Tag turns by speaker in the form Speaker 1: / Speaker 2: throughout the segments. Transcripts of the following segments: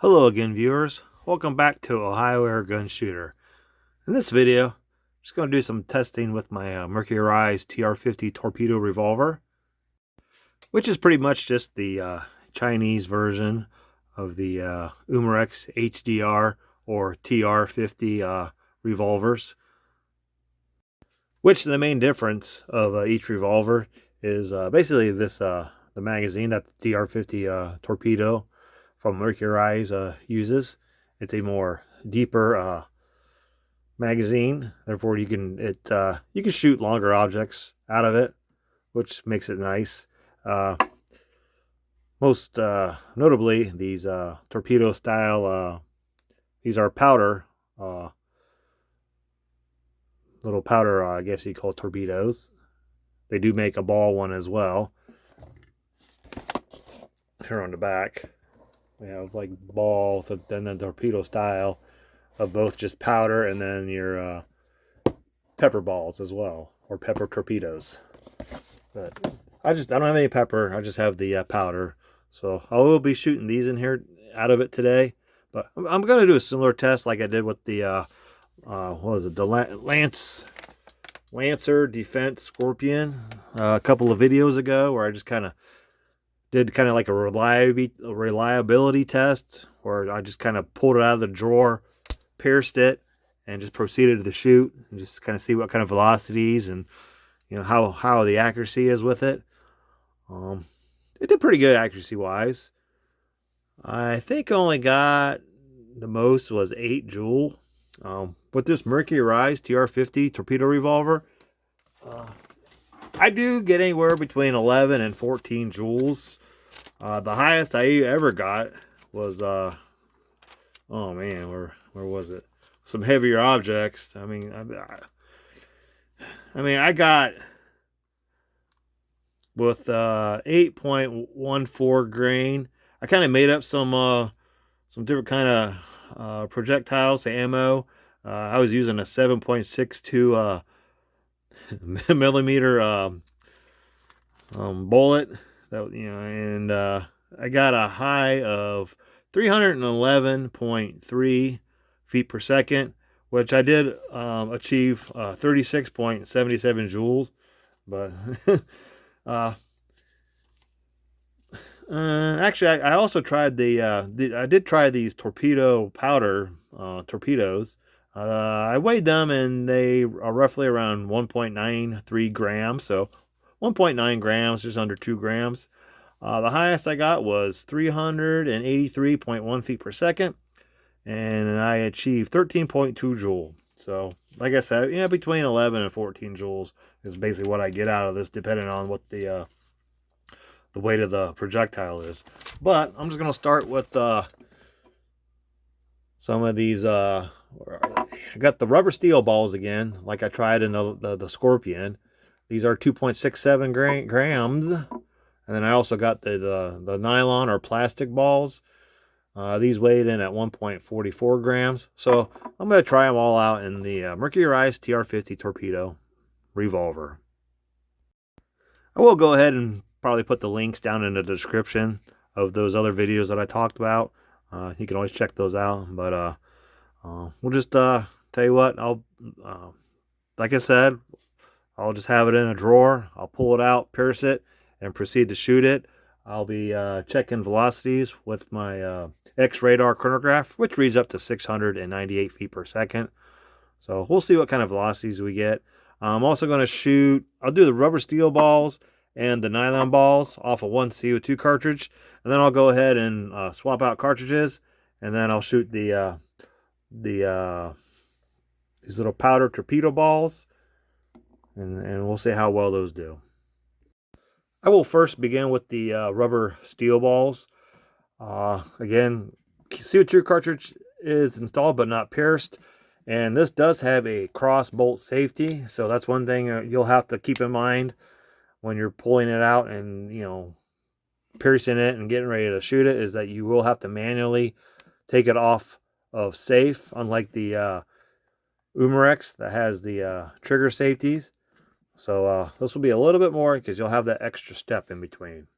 Speaker 1: Hello again, viewers. Welcome back to Ohio Air Gun Shooter. In this video, I'm just going to do some testing with my Mercury TR50 Torpedo revolver, which is pretty much just the Chinese version of the Umarex HDR or TR50 revolvers. Which the main difference of each revolver is basically this the magazine that the TR50 Torpedo from Mercury uses. It's a more deeper magazine, therefore you can shoot longer objects out of it, which makes it nice. Most notably, these torpedo style, these are powder, little powder, I guess you call torpedoes. They do make a ball one as well. Here on the back, we have like ball, then the torpedo style of both just powder, and then your pepper balls as well, or pepper torpedoes. But I don't have any pepper. I just have the powder. So I will be shooting these in here out of it today. But I'm going to do a similar test like I did with the what was it? The Lancer Defense Scorpion a couple of videos ago, where I just did like a reliability test, where I just kind of pulled it out of the drawer, pierced it, and just proceeded to shoot, and just kind of see what kind of velocities and how the accuracy is with it. It did pretty good accuracy wise. I think I only got the most was 8 joule. With this Mercury TR50 torpedo revolver, I do get anywhere between 11 and 14 joules. The highest I ever got was oh man, where was it? Some heavier objects. I mean, I got with 8.14 grain. I kind of made up some different kind of projectiles, ammo. I was using a 7.62 millimeter bullet, that and I got a high of 311.3 feet per second, which I did achieve 36.77 joules. But actually, I also tried I did try these torpedo powder torpedoes. I weighed them, and they are roughly around 1.93 grams. So 1.9 grams, just under 2 grams. The highest I got was 383.1 feet per second, and I achieved 13.2 joule. So, like I said, between 11 and 14 joules is basically what I get out of this, depending on what the weight of the projectile is. But I'm just gonna start with some of these. I got the rubber steel balls again, like I tried in the Scorpion. These are 2.67 grams. And then I also got the nylon or plastic balls. These weighed in at 1.44 grams. So I'm going to try them all out in the Mercury TR50 Torpedo revolver. I will go ahead and probably put the links down in the description of those other videos that I talked about. You can always check those out. But we'll just tell you what, I'll like I said, I'll just have it in a drawer. I'll pull it out, pierce it, and proceed to shoot it. I'll be checking velocities with my X-radar chronograph, which reads up to 698 feet per second. So we'll see what kind of velocities we get. I'm also going to shoot, I'll do the rubber steel balls and the nylon balls off of one CO2 cartridge. And then I'll go ahead and swap out cartridges. And then I'll shoot these little powder torpedo balls. And we'll see how well those do. I will first begin with the rubber steel balls. Again, CO2 cartridge is installed but not pierced. And this does have a cross bolt safety. So that's one thing you'll have to keep in mind when you're pulling it out and, piercing it and getting ready to shoot it, is that you will have to manually take it off of safe, unlike the Umarex that has the trigger safeties. So this will be a little bit more because you'll have that extra step in between.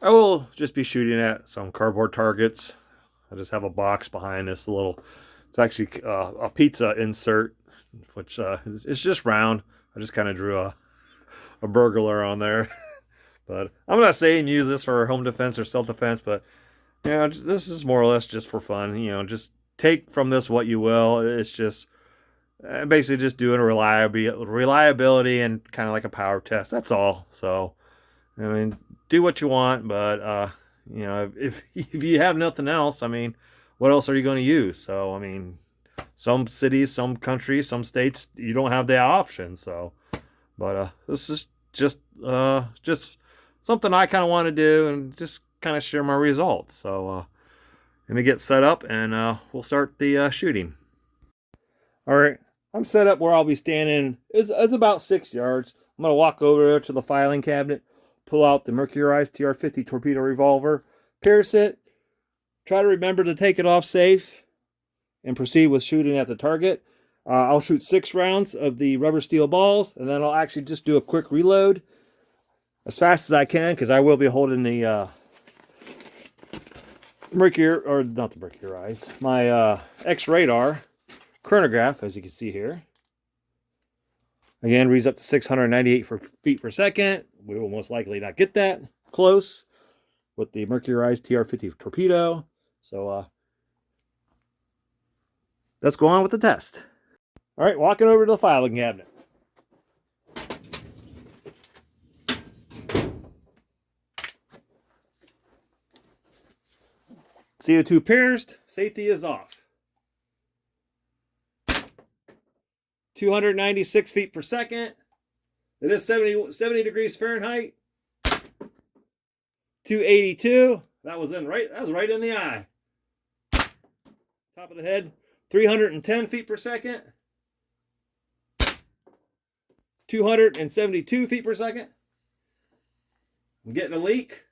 Speaker 1: I will just be shooting at some cardboard targets. I just have a box behind this little, it's actually a pizza insert, which is just round. I just kind of drew a burglar on there. But I'm not saying use this for home defense or self-defense, but you know, this is more or less just for fun. You know, just take from this what you will. It's just basically just doing a reliability and kind of like a power test. That's all. So, I mean, do what you want, but you know, if you have nothing else, I mean, what else are you going to use? So, I mean, some cities, some countries, some states, you don't have the option. So, but this is just something I kind of want to do and just kind of share my results. So, let me get set up and we'll start the shooting. All right, I'm set up where I'll be standing. It's about 6 yards. I'm going to walk over to the filing cabinet, pull out the Mercury TR50 Torpedo Revolver, pierce it, try to remember to take it off safe, and proceed with shooting at the target. I'll shoot 6 rounds of the rubber steel balls, and then I'll actually just do a quick reload as fast as I can, because I will be holding the Mercury, or not the Mercury, my X-Radar chronograph, as you can see here. Again, reads up to 698 feet per second. We will most likely not get that close with the Mercury TR50 Torpedo. So let's go on with the test. All right, walking over to the filing cabinet. CO2 pierced, safety is off. 296 feet per second. It is 70 degrees Fahrenheit. 282. That was right in the eye. Top of the head. 310 feet per second. 272 feet per second. I'm getting a leak.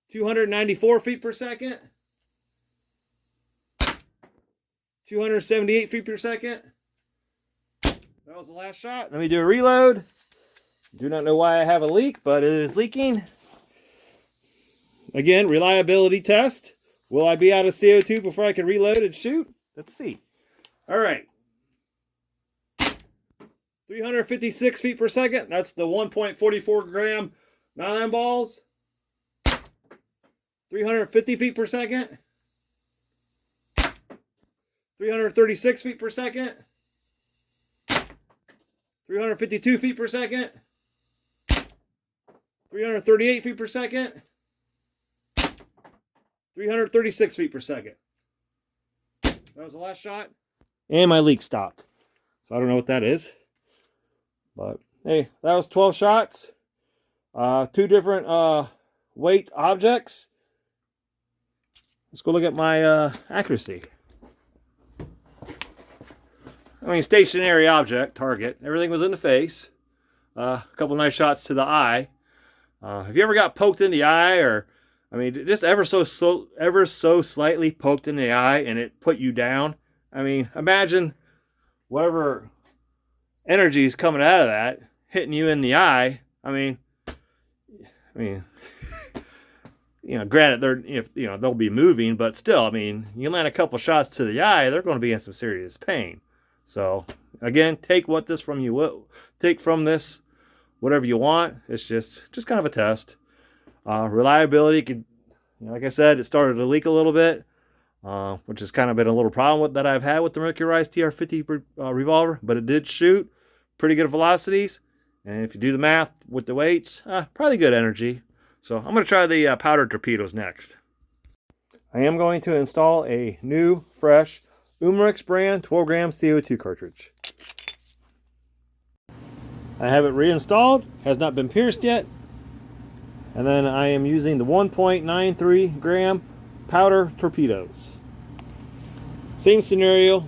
Speaker 1: 294 feet per second. 278 feet per second. That was the last shot. Let me do a reload. Do not know why I have a leak, but it is leaking. Again, reliability test. Will I be out of CO2 before I can reload and shoot? Let's see. All right. 356 feet per second. That's the 1.44 gram nylon balls. 350 feet per second. 336 feet per second. 352 feet per second. 338 feet per second. 336 feet per second. That was the last shot. And my leak stopped. So I don't know what that is. But hey, that was 12 shots. 2 different weight objects. Let's go look at my accuracy. I mean, stationary object, target. Everything was in the face. A couple nice shots to the eye. Have you ever got poked in the eye, or, I mean, just ever so slightly poked in the eye and it put you down? I mean, imagine whatever energy is coming out of that hitting you in the eye. I mean, you know, granted, they'll be moving, but still, I mean, you land a couple shots to the eye, they're going to be in some serious pain. So again, take from this whatever you want. It's just kind of a test. Reliability could, like I said, it started to leak a little bit, which has kind of been a little problem that I've had with the Mercury TR50 revolver, but it did shoot pretty good velocities. And if you do the math with the weights, probably good energy. So I'm going to try the powder torpedoes next. I am going to install a new, fresh Umarex brand 12 gram CO2 cartridge. I have it reinstalled, has not been pierced yet. And then I am using the 1.93 gram powder torpedoes. Same scenario.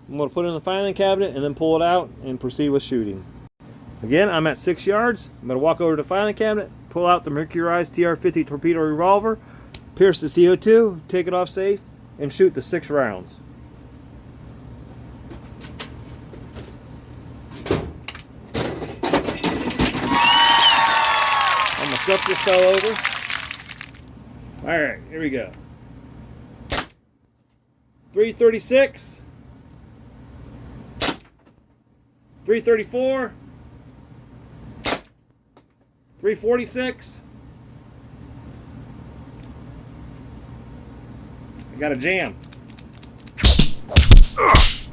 Speaker 1: I'm going to put it in the filing cabinet and then pull it out and proceed with shooting. Again, I'm at 6 yards. I'm going to walk over to the filing cabinet, pull out the Mercury TR50 Torpedo Revolver, pierce the CO2, take it off safe, and shoot the 6 rounds. fell over. All right, here we go. 336, 334, 346. I got a jam.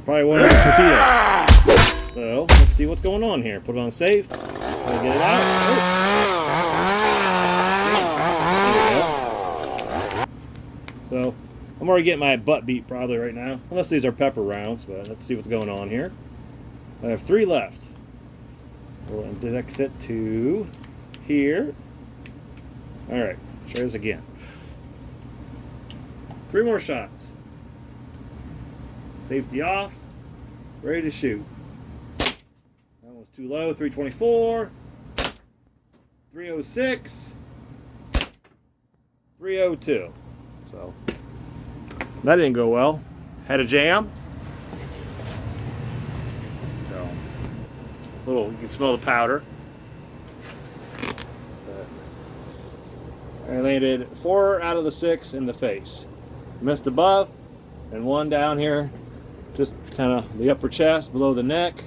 Speaker 1: Probably one of those torpedoes. So let's see what's going on here. Put it on safe. Try to get it out. Oh. So I'm already getting my butt beat probably right now. Unless these are pepper rounds, but let's see what's going on here. I have 3 left. We'll index it to here. Alright, try this again. 3 more shots. Safety off. Ready to shoot. That was too low. 324. 306. 302. So that didn't go well. Had a jam. So it's a little, you can smell the powder. I landed 4 out of the 6 in the face. Missed above, and 1 down here, just kind of the upper chest, below the neck.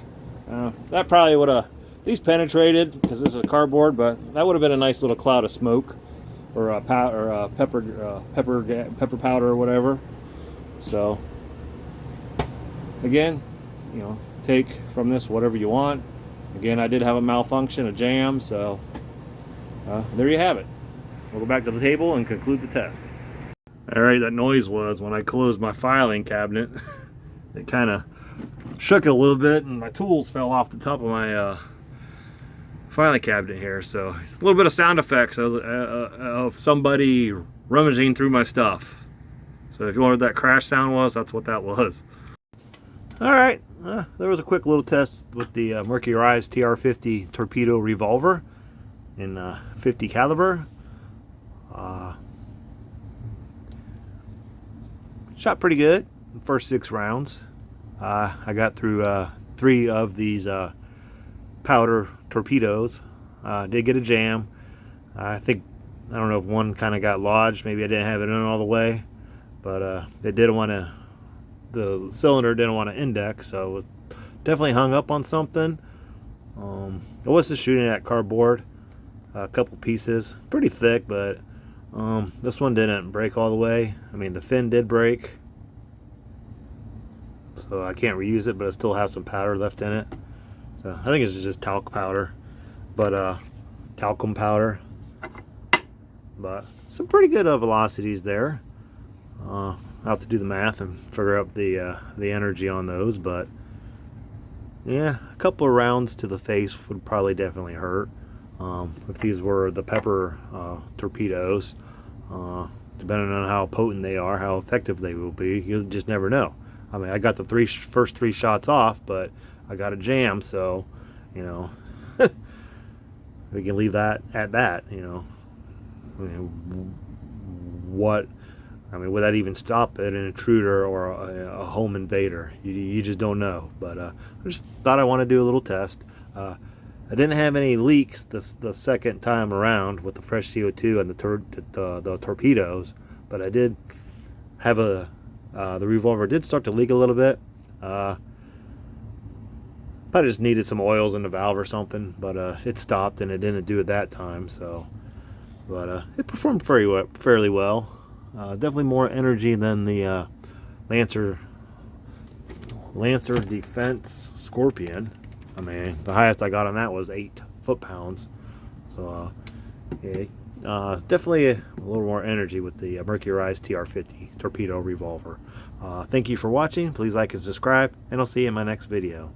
Speaker 1: That probably would have at least penetrated because this is cardboard, but that would have been a nice little cloud of smoke, or pepper powder or whatever. So again, you know, take from this whatever you want. Again, I did have a malfunction, a jam, so there you have it. We'll go back to the table and conclude the test. Alright, that noise was when I closed my filing cabinet. It kind of shook it a little bit and my tools fell off the top of my filing cabinet here. So a little bit of sound effects of somebody rummaging through my stuff. So if you wonder what that crash sound was, that's what that was. Alright, there was a quick little test with the Mercury TR50 Torpedo Revolver in 50 caliber. Shot pretty good the first 6 rounds. I got through 3 of these powder torpedoes. Did get a jam. I don't know if one kind of got lodged. Maybe I didn't have it in all the way, but it didn't want to. The cylinder didn't want to index, so it was definitely hung up on something. I was just shooting at cardboard, a couple pieces, pretty thick, but this one didn't break all the way. I mean, the fin did break, so I can't reuse it, but I still have some powder left in it. So I think it's just talc powder, but talcum powder. But some pretty good velocities there. I'll have to do the math and figure out the energy on those, but yeah, a couple of rounds to the face would probably definitely hurt. If these were the pepper torpedoes, depending on how potent they are, how effective they will be, you'll just never know. I mean, I got the first 3 shots off, but I got a jam, so, you know, we can leave that at that, you know. I mean, would that even stop an intruder or a home invader? You just don't know. But I just thought I want to do a little test. I didn't have any leaks the second time around with the fresh CO2 and the torpedoes, but I did have the revolver did start to leak a little bit. I just needed some oils in the valve or something, but it stopped and it didn't do it that time. So, but it performed fairly well. Definitely more energy than the Lancer Defense Scorpion. I mean, the highest I got on that was 8 foot-pounds. So, yeah, definitely a little more energy with the Mercury TR50 Torpedo Revolver. Thank you for watching. Please like and subscribe, and I'll see you in my next video.